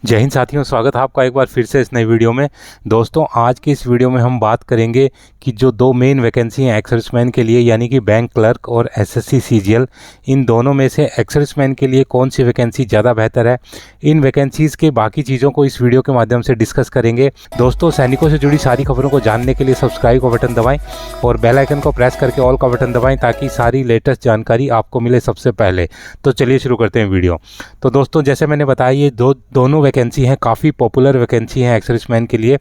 जय हिंद साथियों, स्वागत है आपका एक बार फिर से इस नई वीडियो में। दोस्तों, आज की इस वीडियो में हम बात करेंगे कि जो दो मेन वैकेंसी हैं एक्स-सर्विसमैन के लिए, यानी कि बैंक क्लर्क और एसएससी सीजीएल, इन दोनों में से एक्स-सर्विसमैन के लिए कौन सी वैकेंसी ज़्यादा बेहतर है। इन वैकेंसीज़ के बाकी चीज़ों को इस वीडियो के माध्यम से डिस्कस करेंगे। दोस्तों, सैनिकों से जुड़ी सारी खबरों को जानने के लिए सब्सक्राइब का बटन दबाएँ और बेल आइकन को प्रेस करके ऑल का बटन दबाएँ ताकि सारी लेटेस्ट जानकारी आपको मिले सबसे पहले। तो चलिए शुरू करते हैं वीडियो। तो दोस्तों, जैसे मैंने बताया, ये दोनों वैकेंसी हैं, काफ़ी पॉपुलर वैकेंसी हैं एक्स-सर्विसमैन के लिए।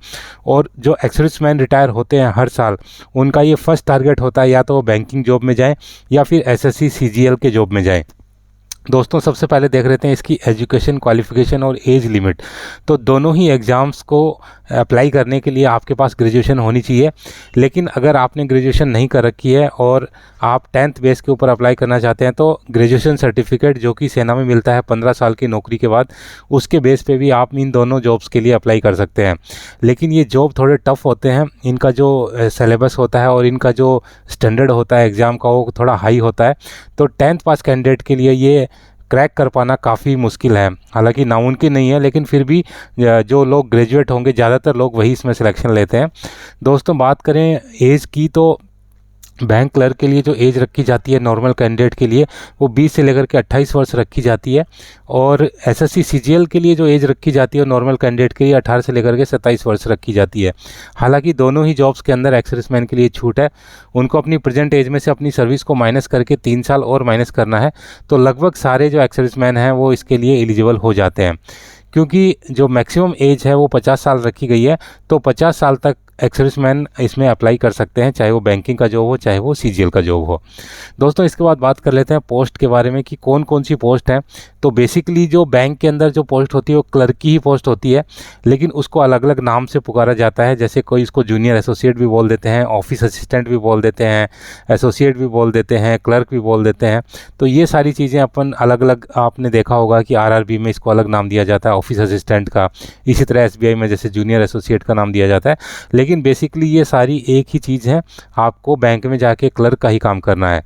और जो एक्स-सर्विसमैन रिटायर होते हैं हर साल, उनका ये फर्स्ट टारगेट होता है या तो वो बैंकिंग जॉब में जाएं या फिर एसएससी सीजीएल के जॉब में जाएं। दोस्तों, सबसे पहले देख लेते हैं इसकी एजुकेशन क्वालिफ़िकेशन और एज लिमिट। तो दोनों ही एग्ज़ाम्स को अप्लाई करने के लिए आपके पास ग्रेजुएशन होनी चाहिए। लेकिन अगर आपने ग्रेजुएशन नहीं कर रखी है और आप 10th बेस के ऊपर अप्लाई करना चाहते हैं, तो ग्रेजुएशन सर्टिफिकेट जो कि सेना में मिलता है 15 साल की नौकरी के बाद, उसके बेस पे भी आप इन दोनों जॉब्स के लिए अप्लाई कर सकते हैं। लेकिन ये जॉब थोड़े टफ़ होते हैं, इनका जो सिलेबस होता है और इनका जो स्टैंडर्ड होता है एग्ज़ाम का, वो थोड़ा हाई होता है। तो 10th पास कैंडिडेट के लिए ये क्रैक कर पाना काफ़ी मुश्किल है। हालांकि नामुमकिन नहीं है, लेकिन फिर भी जो लोग ग्रेजुएट होंगे, ज़्यादातर लोग वही इसमें सिलेक्शन लेते हैं। दोस्तों, बात करें एज की, तो बैंक क्लर्क के लिए जो एज रखी जाती है नॉर्मल कैंडिडेट के लिए, वो 20 से लेकर के 28 वर्ष रखी जाती है। और एसएससी सीजीएल के लिए जो एज रखी जाती है नॉर्मल कैंडिडेट के लिए 18 से लेकर के 27 वर्ष रखी जाती है। हालांकि दोनों ही जॉब्स के अंदर एक्स-सर्विसमैन के लिए छूट है। उनको अपनी प्रेजेंट एज में से अपनी सर्विस को माइनस करके 3 साल और माइनस करना है। तो लगभग सारे जो एक्स-सर्विसमैन हैं वो इसके लिए एलिजिबल हो जाते हैं, क्योंकि जो मैक्सिमम एज है वो 50 साल रखी गई है। तो 50 साल तक एक्स-सर्विसमैन इसमें अप्लाई कर सकते हैं, चाहे वो बैंकिंग का जॉब हो, चाहे वो सीजीएल का जॉब हो। दोस्तों, इसके बाद बात कर लेते हैं पोस्ट के बारे में कि कौन कौन सी पोस्ट हैं। तो बेसिकली जो बैंक के अंदर जो पोस्ट होती है वो क्लर्क की ही पोस्ट होती है, लेकिन उसको अलग अलग नाम से पुकारा जाता है। जैसे कोई इसको जूनियर एसोसिएट भी बोल देते हैं, ऑफिस असिस्टेंट भी बोल देते हैं, एसोसिएट भी बोल देते हैं, क्लर्क भी बोल देते हैं। तो ये सारी चीज़ें अपन अलग अलग, आपने देखा होगा कि आरआरबी में इसको अलग नाम दिया जाता है ऑफिस असिस्टेंट का, इसी तरह एसबीआई में जैसे जूनियर एसोसिएट का नाम दिया जाता है। लेकिन बेसिकली ये सारी एक ही चीज़ है, आपको बैंक में जाके क्लर्क का ही काम करना है।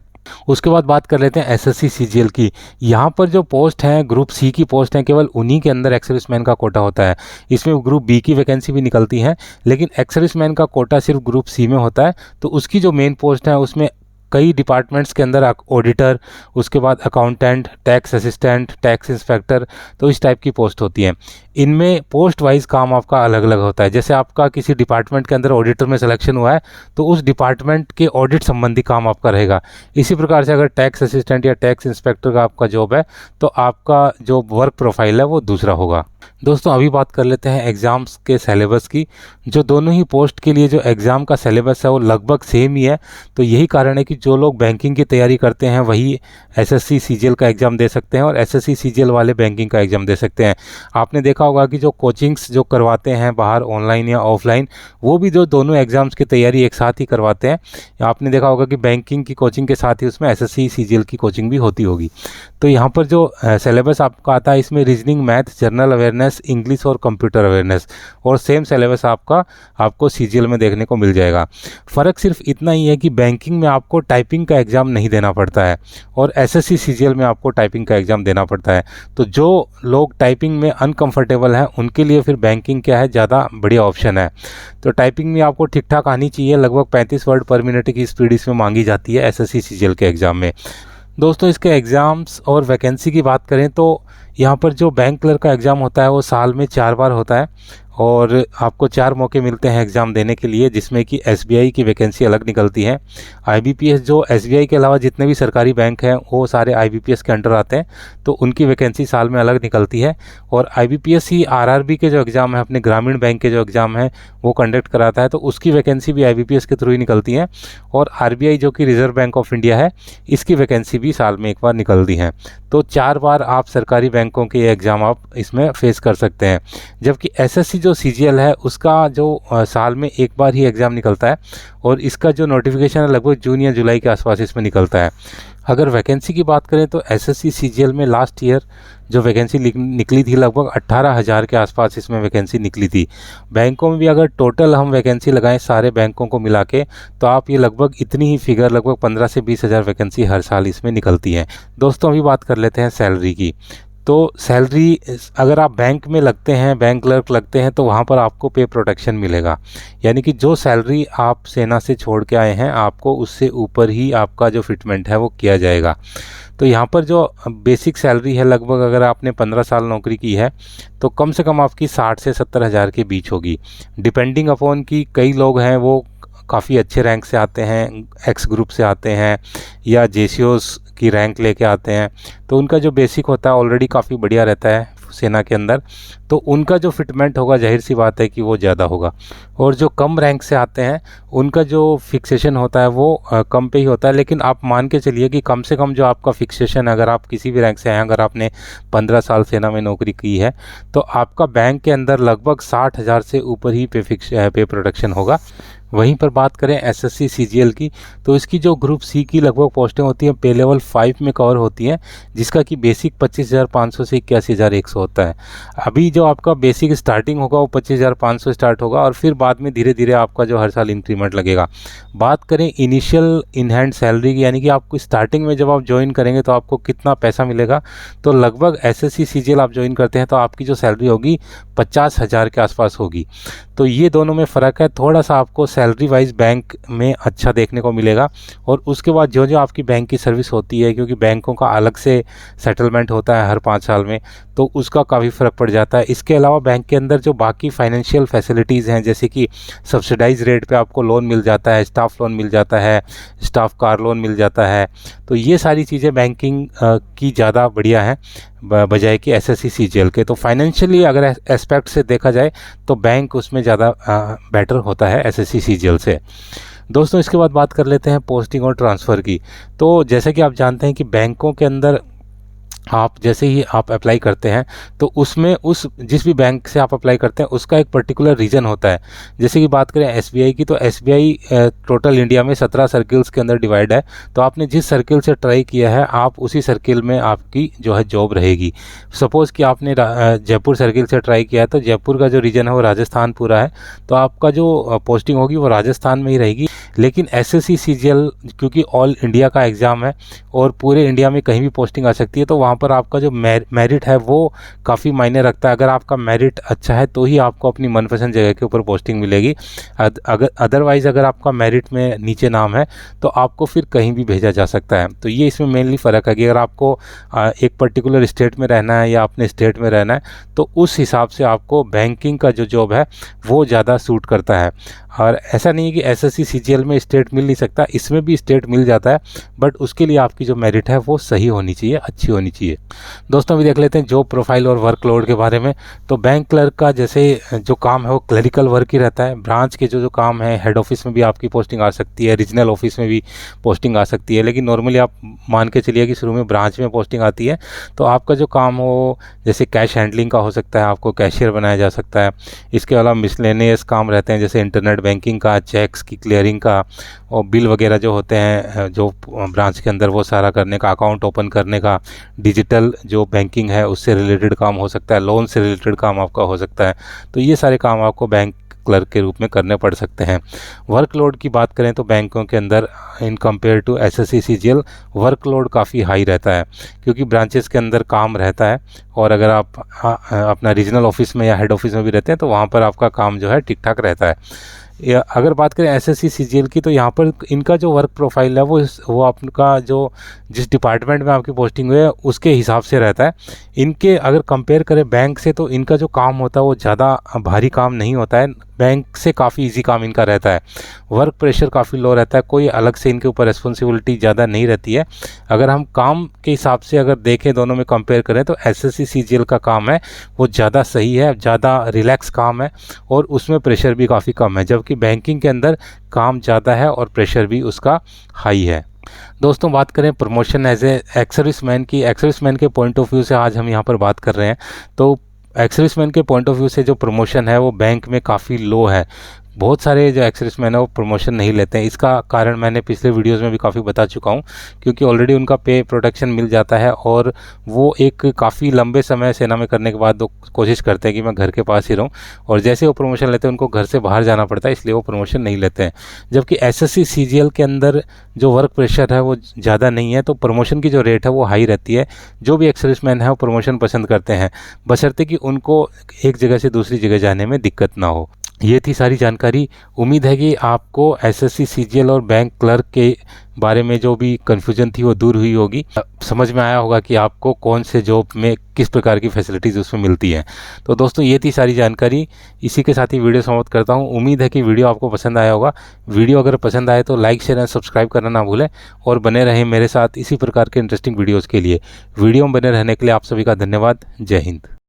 उसके बाद बात कर लेते हैं एसएससी सीजीएल की। यहाँ पर जो पोस्ट हैं ग्रुप सी की पोस्ट हैं, केवल उन्हीं के अंदर एक्स-सर्विसमैन का कोटा होता है। इसमें ग्रुप बी की वैकेंसी भी निकलती हैं, लेकिन एक्स-सर्विसमैन का कोटा सिर्फ ग्रुप सी में होता है। तो उसकी जो मेन पोस्ट है उसमें कई डिपार्टमेंट्स के अंदर ऑडिटर, उसके बाद accountant, tax assistant, tax inspector, तो इस टाइप की पोस्ट होती हैं। इनमें पोस्ट वाइज काम आपका अलग अलग होता है। जैसे आपका किसी डिपार्टमेंट के अंदर ऑडिटर में सिलेक्शन हुआ है, तो उस डिपार्टमेंट के ऑडिट संबंधी काम आपका रहेगा। इसी प्रकार से अगर टैक्स असिस्टेंट या टैक्स इंस्पेक्टर का आपका जॉब है, तो आपका जो वर्क प्रोफाइल है वो दूसरा होगा। दोस्तों, अभी बात कर लेते हैं एग्ज़ाम्स के सिलेबस की। जो दोनों ही पोस्ट के लिए जो एग्ज़ाम का सिलेबस है वो लगभग सेम ही है। तो यही कारण है कि जो लोग बैंकिंग की तैयारी करते हैं वही एसएससी सीजीएल का एग्ज़ाम दे सकते हैं और एसएससी सीजीएल वाले बैंकिंग का एग्ज़ाम दे सकते हैं। आपने देखा होगा कि जो कोचिंग्स जो करवाते हैं बाहर, ऑनलाइन या ऑफलाइन, वो भी जो दोनों एग्ज़ाम्स की तैयारी एक साथ ही करवाते हैं। आपने देखा होगा कि बैंकिंग की कोचिंग के साथ ही उसमें एसएससी सीजीएल की कोचिंग भी होती होगी। तो यहाँ पर जो सिलेबस आपका आता है, इसमें reasoning, math, general awareness, English और कंप्यूटर अवेयरनेस, और सेम सिलेबस आपको सीजीएल में देखने को मिल जाएगा। फ़र्क सिर्फ इतना ही है कि बैंकिंग में आपको टाइपिंग का एग्ज़ाम नहीं देना पड़ता है और एसएससी सीजीएल में आपको टाइपिंग का एग्ज़ाम देना पड़ता है। तो जो लोग टाइपिंग में अनकंफर्टेबल हैं, उनके लिए फिर बैंकिंग क्या है, ज़्यादा बढ़िया ऑप्शन है। तो टाइपिंग में आपको ठीक ठाक आनी चाहिए, लगभग 35 वर्ड पर मिनट की स्पीड इसमें मांगी जाती है एसएससी सीजीएल के एग्ज़ाम में। दोस्तों, इसके एग्ज़ाम्स और वैकेंसी की बात करें तो यहाँ पर जो बैंक क्लर्क का एग्ज़ाम होता है वो साल में 4 बार होता है और आपको 4 मौके मिलते हैं एग्ज़ाम देने के लिए, जिसमें कि एसबीआई की वैकेंसी अलग निकलती है। आईबीपीएस, जो एसबीआई के अलावा जितने भी सरकारी बैंक हैं वो सारे आईबीपीएस के अंडर आते हैं, तो उनकी वैकेंसी साल में अलग निकलती है। और आईबीपीएस ही आरआरबी के जो एग्ज़ाम है, अपने ग्रामीण बैंक के जो एग्ज़ाम है वो कंडक्ट कराता है, तो उसकी वैकेंसी भी आईबीपीएस के थ्रू ही निकलती है। और आरबीआई, जो कि रिजर्व बैंक ऑफ इंडिया है, इसकी वैकेंसी भी साल में एक बार निकलती है। तो 4 बार आप सरकारी बैंकों के एग्ज़ाम आप इसमें फेस कर सकते हैं। जबकि एसएससी जो सीजीएल है उसका जो साल में एक बार ही एग्ज़ाम निकलता है और इसका जो नोटिफिकेशन है लगभग जून या जुलाई के आसपास इसमें निकलता है। अगर वैकेंसी की बात करें तो एसएससी सीजीएल में लास्ट ईयर जो वैकेंसी निकली थी लगभग 18,000 के आसपास इसमें वैकेंसी निकली थी। बैंकों में भी अगर टोटल हम वैकेंसी लगाएं सारे बैंकों को मिला के, तो आप ये लगभग इतनी ही फिगर, लगभग 15 से 20 हज़ार वैकेंसी हर साल इसमें निकलती है। दोस्तों, अभी बात कर लेते हैं सैलरी की। तो सैलरी अगर आप बैंक में लगते हैं, बैंक क्लर्क लगते हैं, तो वहाँ पर आपको पे प्रोटेक्शन मिलेगा, यानी कि जो सैलरी आप सेना से छोड़ के आए हैं आपको उससे ऊपर ही आपका जो फिटमेंट है वो किया जाएगा। तो यहाँ पर जो बेसिक सैलरी है लगभग अगर आपने 15 साल नौकरी की है तो कम से कम आपकी 60 से 70 हज़ार के बीच होगी, डिपेंडिंग अपॉन कि कई लोग हैं वो काफ़ी अच्छे रैंक से आते हैं, एक्स ग्रुप से आते हैं या जेसीओस की रैंक लेके आते हैं, तो उनका जो बेसिक होता है ऑलरेडी काफ़ी बढ़िया रहता है सेना के अंदर, तो उनका जो फिटमेंट होगा जाहिर सी बात है कि वो ज़्यादा होगा। और जो कम रैंक से आते हैं उनका जो फिक्सेशन होता है वो कम पे ही होता है, लेकिन आप मान के चलिए कि कम से कम जो आपका फिक्सेशन, अगर आप किसी भी रैंक से आए, अगर आपने 15 साल सेना में नौकरी की है तो आपका बैंक के अंदर लगभग 60 हज़ार से ऊपर ही पे प्रोटेक्शन होगा। वहीं पर बात करें एसएससी सीजीएल की, तो इसकी जो ग्रुप सी की लगभग पोस्टें होती हैं पे लेवल 5 में कवर होती हैं, जिसका कि बेसिक 25,500 से 81,100 होता है। अभी जो आपका बेसिक स्टार्टिंग होगा वो 25,500 स्टार्ट होगा और फिर बाद में धीरे धीरे आपका जो हर साल इंक्रीमेंट लगेगा। बात करें इनिशियल इन हैंड सैलरी की, यानी कि आपको स्टार्टिंग में जब आप ज्वाइन करेंगे तो आपको कितना पैसा मिलेगा, तो लगभग एसएससी सीजीएल आप ज्वाइन करते हैं तो आपकी जो सैलरी होगी 50 हज़ार के आसपास होगी। तो ये दोनों में फ़र्क है, थोड़ा सा आपको सैलरी वाइज बैंक में अच्छा देखने को मिलेगा। और उसके बाद जो जो आपकी बैंक की सर्विस होती है, क्योंकि बैंकों का अलग से सेटलमेंट होता है हर 5 साल में, तो उसका काफ़ी फ़र्क पड़ जाता है। इसके अलावा बैंक के अंदर जो बाकी फाइनेंशियल फैसिलिटीज़ हैं, जैसे कि सब्सिडाइज रेट पे आपको लोन मिल जाता है, स्टाफ लोन मिल जाता है, स्टाफ कार लोन मिल जाता है, तो ये सारी चीज़ें बैंकिंग की ज़्यादा बढ़िया हैं बजाय कि एसएससी सीजीएल के। तो फाइनेंशियली अगर एस्पेक्ट से देखा जाए तो बैंक उसमें ज़्यादा बेटर होता है एसएससी सीजीएल से। दोस्तों इसके बाद बात कर लेते हैं पोस्टिंग और ट्रांसफ़र की। तो जैसे कि आप जानते हैं कि बैंकों के अंदर आप जैसे ही आप अप्लाई करते हैं तो उसमें जिस भी बैंक से आप अप्लाई करते हैं उसका एक पर्टिकुलर रीजन होता है। जैसे कि बात करें एसबीआई की, तो एसबीआई टोटल इंडिया में 17 सर्किल्स के अंदर डिवाइड है, तो आपने जिस सर्किल से ट्राई किया है आप उसी सर्किल में आपकी जो है जॉब रहेगी। सपोज़ कि आपने जयपुर सर्किल से ट्राई किया है तो जयपुर का जो रीजन है वो राजस्थान पूरा है, तो आपका जो पोस्टिंग होगी वो राजस्थान में ही रहेगी। लेकिन एसएससी सीजीएल क्योंकि ऑल इंडिया का एग्ज़ाम है और पूरे इंडिया में कहीं भी पोस्टिंग आ सकती है, तो वहाँ पर आपका जो मेरिट है वो काफ़ी मायने रखता है। अगर आपका मेरिट अच्छा है तो ही आपको अपनी मनपसंद जगह के ऊपर पोस्टिंग मिलेगी। अदरवाइज़ अगर आपका मेरिट में नीचे नाम है तो आपको फिर कहीं भी भेजा जा सकता है। तो ये इसमें मेनली फ़र्क है कि अगर आपको एक पर्टिकुलर स्टेट में रहना है या अपने स्टेट में रहना है तो उस हिसाब से आपको बैंकिंग का जो जॉब है वो ज़्यादा सूट करता है। और ऐसा नहीं है कि एसएससी सीजीएल में स्टेट मिल नहीं सकता, इसमें भी स्टेट मिल जाता है, बट उसके लिए आपकी जो मेरिट है वो सही होनी चाहिए, अच्छी होनी चाहिए। दोस्तों अभी देख लेते हैं जॉब प्रोफाइल और वर्कलोड के बारे में। तो बैंक क्लर्क का जैसे जो काम है वो क्लरिकल वर्क ही रहता है। ब्रांच के जो काम है, हेड ऑफिस में भी आपकी पोस्टिंग आ सकती है, रीजनल ऑफिस में भी पोस्टिंग आ सकती है, लेकिन नॉर्मली आप मान के चलिए कि शुरू में ब्रांच में पोस्टिंग आती है। तो आपका जो काम हो जैसे कैश हैंडलिंग का हो सकता है, आपको कैशियर बनाया जा सकता है। इसके अलावा मिसलेनियस काम रहते हैं जैसे इंटरनेट बैंकिंग का, चेक्स की क्लियरिंग का, और बिल वगैरह जो होते हैं जो ब्रांच के अंदर वो सारा करने का, अकाउंट ओपन करने का, डिजिटल जो बैंकिंग है उससे रिलेटेड काम हो सकता है, लोन से रिलेटेड काम आपका हो सकता है। तो ये सारे काम आपको बैंक क्लर्क के रूप में करने पड़ सकते हैं। वर्कलोड की बात करें तो बैंकों के अंदर in compare to SSC CGL workload काफ़ी हाई रहता है, क्योंकि ब्रांचेस के अंदर काम रहता है। और अगर आप अपना रीजनल ऑफिस में या हेड ऑफिस में भी रहते हैं तो वहाँ पर आपका काम जो है ठीक ठाक रहता है। अगर बात करें एसएससी सीजीएल की, तो यहाँ पर इनका जो वर्क प्रोफाइल है वो आपका जो जिस डिपार्टमेंट में आपकी पोस्टिंग हुई है उसके हिसाब से रहता है। इनके अगर कंपेयर करें बैंक से तो इनका जो काम होता है वो ज़्यादा भारी काम नहीं होता है, बैंक से काफ़ी इजी काम इनका रहता है। वर्क प्रेशर काफ़ी लो रहता है, कोई अलग से इनके ऊपर रिस्पॉन्सिबिलिटी ज़्यादा नहीं रहती है। अगर हम काम के हिसाब से अगर देखें, दोनों में कंपेयर करें, तो एसएससी सीजीएल का काम है वो ज़्यादा सही है, ज़्यादा रिलैक्स काम है और उसमें प्रेशर भी काफ़ी कम है, जबकि बैंकिंग के अंदर काम ज़्यादा है और प्रेशर भी उसका हाई है। दोस्तों बात करें promotion as a ex serviceman की, एक्स सर्विसमैन के पॉइंट ऑफ व्यू से आज हम यहाँ पर बात कर रहे हैं। तो एक्स सर्विसमैन के पॉइंट ऑफ व्यू से जो प्रमोशन है वो बैंक में काफ़ी लो है। बहुत सारे जो एक्सर्विसमैन है वो प्रमोशन नहीं लेते हैं। इसका कारण मैंने पिछले वीडियोज़ में भी काफ़ी बता चुका हूँ, क्योंकि ऑलरेडी उनका पे प्रोटेक्शन मिल जाता है और वो एक काफ़ी लंबे समय सेना में करने के बाद वो कोशिश करते हैं कि मैं घर के पास ही रहूँ, और जैसे वो प्रमोशन लेते हैं उनको घर से बाहर जाना पड़ता है, इसलिए वो प्रमोशन नहीं लेते हैं। जबकि एसएससी सीजीएल के अंदर जो वर्क प्रेशर है वो ज़्यादा नहीं है, तो प्रमोशन की जो रेट है वो हाई रहती है। जो भी एक्सर्विसमैन है वो प्रमोशन पसंद करते हैं, बशर्ते कि उनको एक जगह से दूसरी जगह जाने में दिक्कत ना हो। ये थी सारी जानकारी। उम्मीद है कि आपको एसएससी सीजीएल और बैंक क्लर्क के बारे में जो भी कन्फ्यूजन थी वो दूर हुई होगी। समझ में आया होगा कि आपको कौन से जॉब में किस प्रकार की फैसिलिटीज़ उसमें मिलती हैं। तो दोस्तों ये थी सारी जानकारी। इसी के साथ ही वीडियो समाप्त करता हूँ। उम्मीद है कि वीडियो आपको पसंद आया होगा। वीडियो अगर पसंद आए तो लाइक, शेयर एंड सब्सक्राइब करना ना भूलें, और बने रहें मेरे साथ इसी प्रकार के इंटरेस्टिंग वीडियोज़ के लिए। वीडियो में बने रहने के लिए आप सभी का धन्यवाद। जय हिंद।